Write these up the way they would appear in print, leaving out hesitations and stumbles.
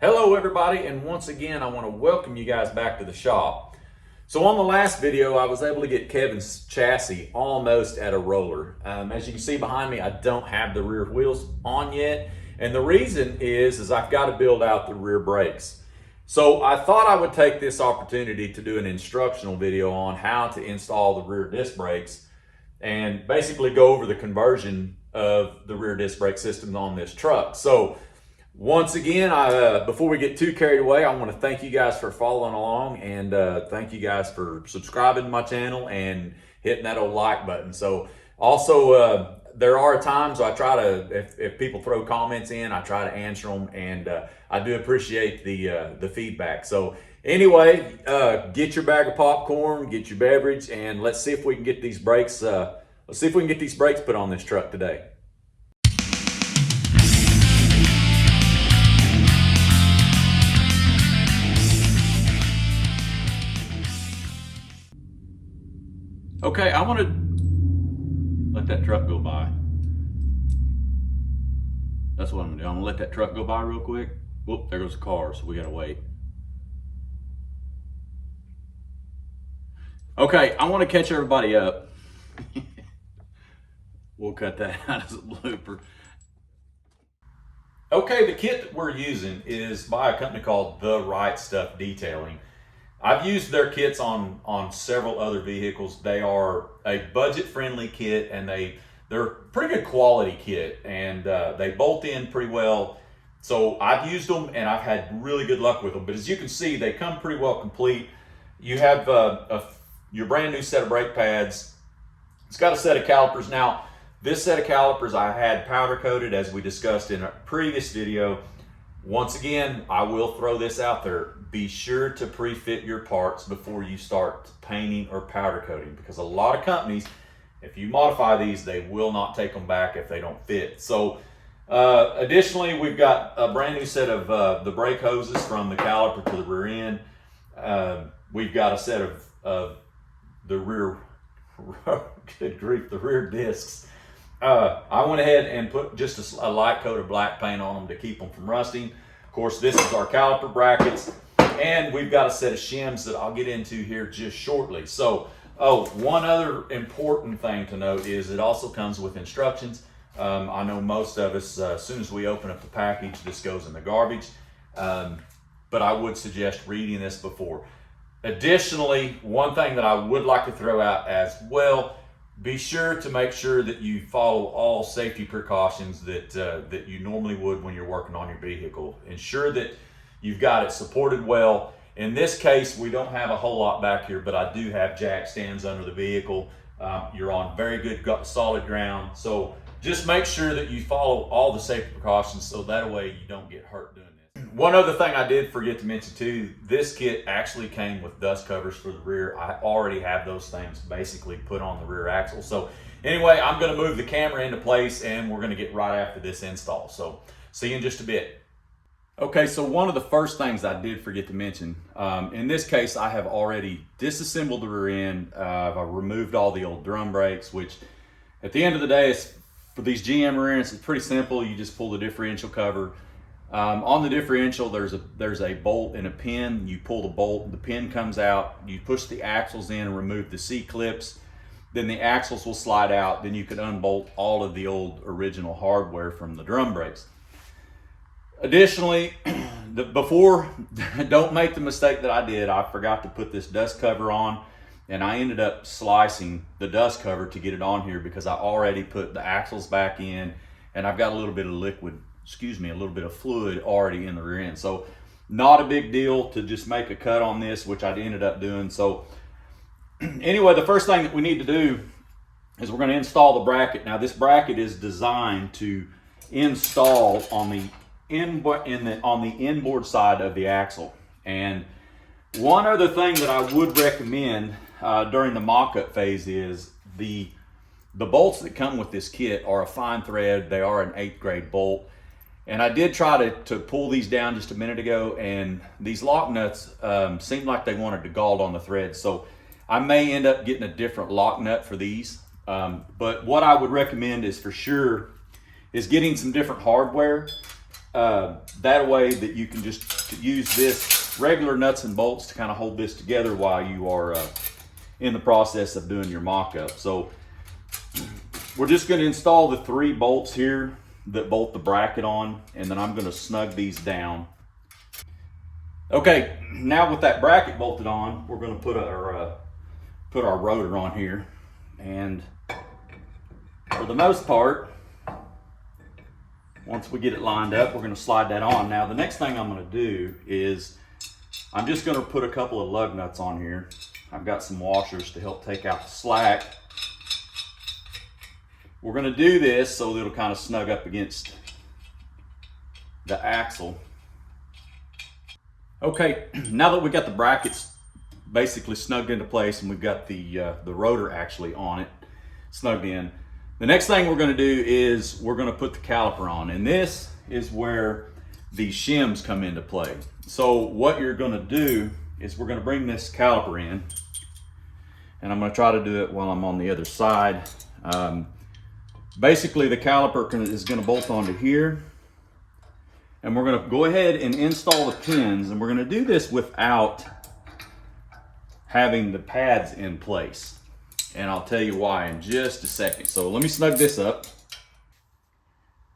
Hello everybody, and once again I want to welcome you guys back to the shop. So on the last video I was able to get Kevin's chassis almost at a roller. As you can see behind me, I don't have the rear wheels on yet, and the reason is I've got to build out the rear brakes. So I thought I would take this opportunity to do an instructional video on how to install the rear disc brakes and basically go over the conversion of the rear disc brake system on this truck. So once again, before we get too carried away, I want to thank you guys for following along, and thank you guys for subscribing to my channel and hitting that old like button. So also, there are times I try to, if people throw comments in, I try to answer them, and I do appreciate the feedback. So anyway, get your bag of popcorn, get your beverage, and let's see if we can get these brakes. Let's see if we can get these brakes put on this truck today. Okay, I want to let that truck go by. That's what I'm gonna do. I'm gonna let that truck go by real quick. Whoop, there goes the car, so we gotta wait. Okay, I want to catch everybody up. We'll cut that out as a blooper. Okay, the kit that we're using is by a company called The Right Stuff Detailing. I've used their kits on several other vehicles. They are a budget-friendly kit, and they're a pretty good quality kit, and they bolt in pretty well. So I've used them, and I've had really good luck with them. But as you can see, they come pretty well complete. You have your brand new set of brake pads. It's got a set of calipers. Now, this set of calipers I had powder coated, as we discussed in a previous video. Once again, I will throw this out there. Be sure to pre-fit your parts before you start painting or powder coating, because a lot of companies, if you modify these, they will not take them back if they don't fit. So additionally, we've got a brand new set of the brake hoses from the caliper to the rear end. We've got a set of the rear, good grief, the rear discs. I went ahead and put just a light coat of black paint on them to keep them from rusting. Of course, this is our caliper brackets, and we've got a set of shims that I'll get into here just shortly. So, one other important thing to note is it also comes with instructions. I know most of us, as soon as we open up the package, this goes in the garbage, but I would suggest reading this before. Additionally, one thing that I would like to throw out as well, be sure to make sure that you follow all safety precautions that you normally would when you're working on your vehicle. Ensure that you've got it supported well. In this case, we don't have a whole lot back here, but I do have jack stands under the vehicle. You're on very good solid ground. So just make sure that you follow all the safety precautions, so that way you don't get hurt doing this. One other thing I did forget to mention too, this kit actually came with dust covers for the rear. I already have those things basically put on the rear axle. So anyway, I'm gonna move the camera into place, and we're gonna get right after this install. So see you in just a bit. Okay, so one of the first things I did forget to mention, in this case, I have already disassembled the rear end. I've removed all the old drum brakes, which at the end of the day, for these GM rear ends, it's pretty simple. You just pull the differential cover. On the differential, there's a bolt and a pin. You pull the bolt, the pin comes out. You push the axles in and remove the C-clips. Then the axles will slide out. Then you can unbolt all of the old original hardware from the drum brakes. Additionally, don't make the mistake that I did. I forgot to put this dust cover on, and I ended up slicing the dust cover to get it on here because I already put the axles back in, and I've got a little bit of a little bit of fluid already in the rear end. So not a big deal to just make a cut on this, which I ended up doing. So anyway, the first thing that we need to do is we're going to install the bracket. Now this bracket is designed to install on the inboard side of the axle. And one other thing that I would recommend during the mock-up phase is the bolts that come with this kit are a fine thread. They are an 8th grade bolt. And I did try to pull these down just a minute ago, and these lock nuts seemed like they wanted to gall on the threads. So I may end up getting a different lock nut for these. But what I would recommend is for sure is getting some different hardware That way that you can just use this regular nuts and bolts to kind of hold this together while you are in the process of doing your mock-up. So we're just going to install the 3 bolts here that bolt the bracket on, and then I'm going to snug these down. Okay, now with that bracket bolted on, we're going to put our rotor on here, and for the most part, once we get it lined up, we're going to slide that on. Now the next thing I'm going to do is I'm just going to put a couple of lug nuts on here. I've got some washers to help take out the slack. We're going to do this so that it'll kind of snug up against the axle. Okay, now that we got the brackets basically snugged into place and we've got the rotor actually on it, snugged in, the next thing we're going to do is we're going to put the caliper on, and this is where the shims come into play. So what you're going to do is we're going to bring this caliper in, and I'm going to try to do it while I'm on the other side. Basically the caliper is going to bolt onto here, and we're going to go ahead and install the pins, and we're going to do this without having the pads in place. And I'll tell you why in just a second. So let me snug this up.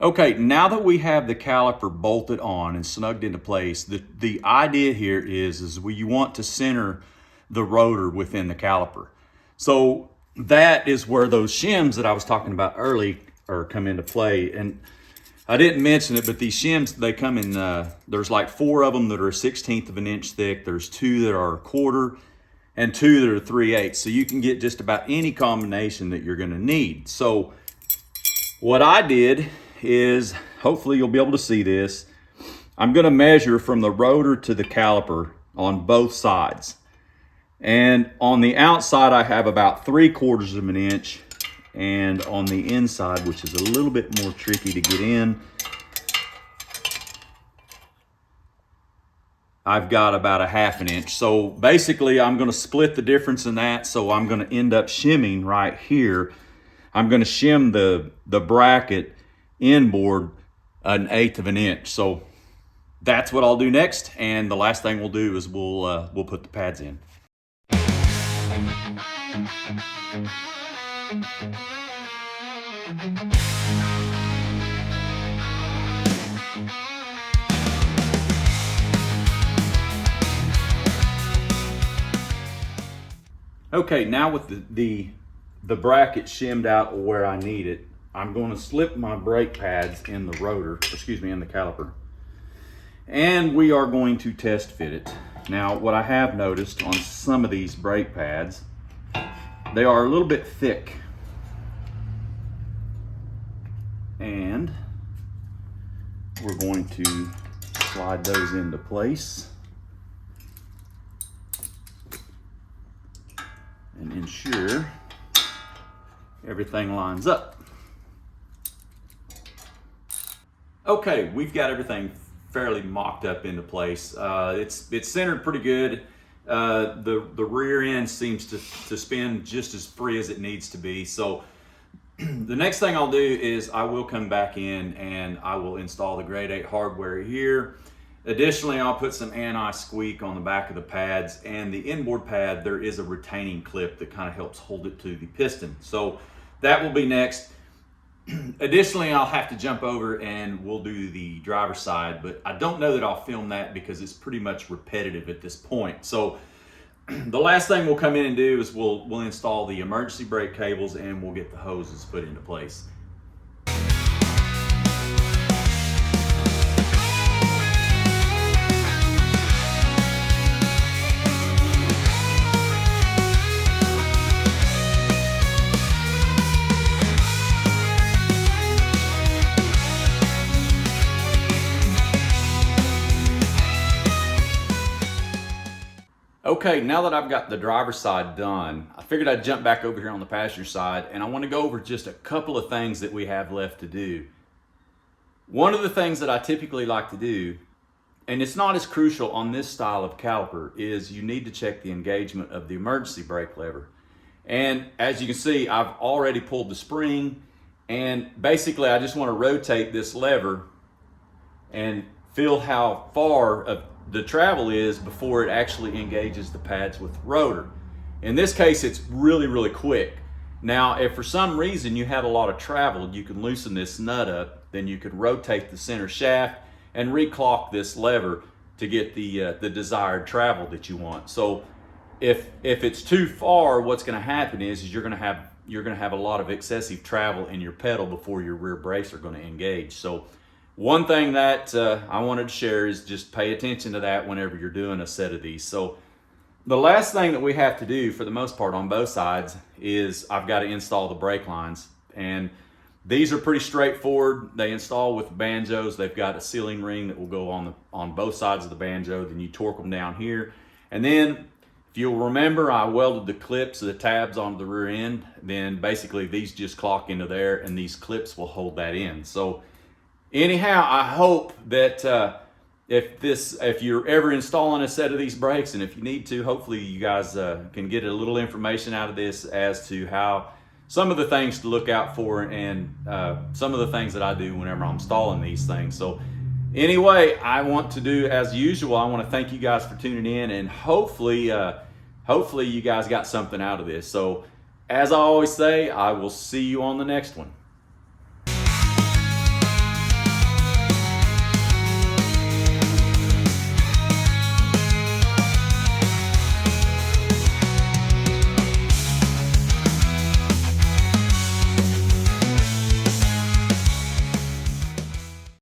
Okay, now that we have the caliper bolted on and snugged into place, the idea here is you want to center the rotor within the caliper. So that is where those shims that I was talking about earlier come into play. And I didn't mention it, but these shims, they come in, there's like 4 of them that are 1/16 of an inch thick. There's 2 that are 1/4 and 2 that are 3/8. So you can get just about any combination that you're going to need. So what I did is, hopefully you'll be able to see this, I'm going to measure from the rotor to the caliper on both sides. And on the outside I have about 3/4 of an inch, and on the inside, which is a little bit more tricky to get in, I've got about 1/2 inch. So basically I'm going to split the difference in that. So I'm going to end up shimming right here. I'm going to shim the bracket inboard 1/8 of an inch. So that's what I'll do next. And the last thing we'll do is we'll put the pads in. Okay, now with the bracket shimmed out where I need it, I'm going to slip my brake pads in the rotor, excuse me, in the caliper, and we are going to test fit it. Now, what I have noticed on some of these brake pads, they are a little bit thick, and we're going to slide those into place and ensure everything lines up. Okay, we've got everything fairly mocked up into place. It's centered pretty good. The rear end seems to spin just as free as it needs to be. So the next thing I'll do is I will come back in and I will install the grade 8 hardware here. Additionally, I'll put some anti-squeak on the back of the pads, and the inboard pad, there is a retaining clip that kind of helps hold it to the piston. So that will be next. Additionally, I'll have to jump over and we'll do the driver's side, but I don't know that I'll film that because it's pretty much repetitive at this point. So the last thing we'll come in and do is we'll install the emergency brake cables and we'll get the hoses put into place. Okay, now that I've got the driver's side done, I figured I'd jump back over here on the passenger side, and I want to go over just a couple of things that we have left to do. One of the things that I typically like to do, and it's not as crucial on this style of caliper, is you need to check the engagement of the emergency brake lever. And as you can see, I've already pulled the spring, and basically I just want to rotate this lever and feel how far of the travel is before it actually engages the pads with the rotor. In this case, it's really, really quick. Now, if for some reason you had a lot of travel, you can loosen this nut up, then you could rotate the center shaft and reclock this lever to get the desired travel that you want. So if it's too far, what's going to happen is you're going to have a lot of excessive travel in your pedal before your rear brakes are going to engage. So one thing that I wanted to share is just pay attention to that whenever you're doing a set of these. So the last thing that we have to do for the most part on both sides is I've got to install the brake lines, and these are pretty straightforward. They install with the banjos. They've got a sealing ring that will go on both sides of the banjo. Then you torque them down here, and then if you'll remember, I welded the clips of the tabs onto the rear end. Then basically these just clock into there, and these clips will hold that in. So anyhow, I hope that if you're ever installing a set of these brakes, and if you need to, hopefully you guys can get a little information out of this as to how some of the things to look out for, and some of the things that I do whenever I'm installing these things. So anyway, I want to do as usual. I want to thank you guys for tuning in, and hopefully you guys got something out of this. So as I always say, I will see you on the next one.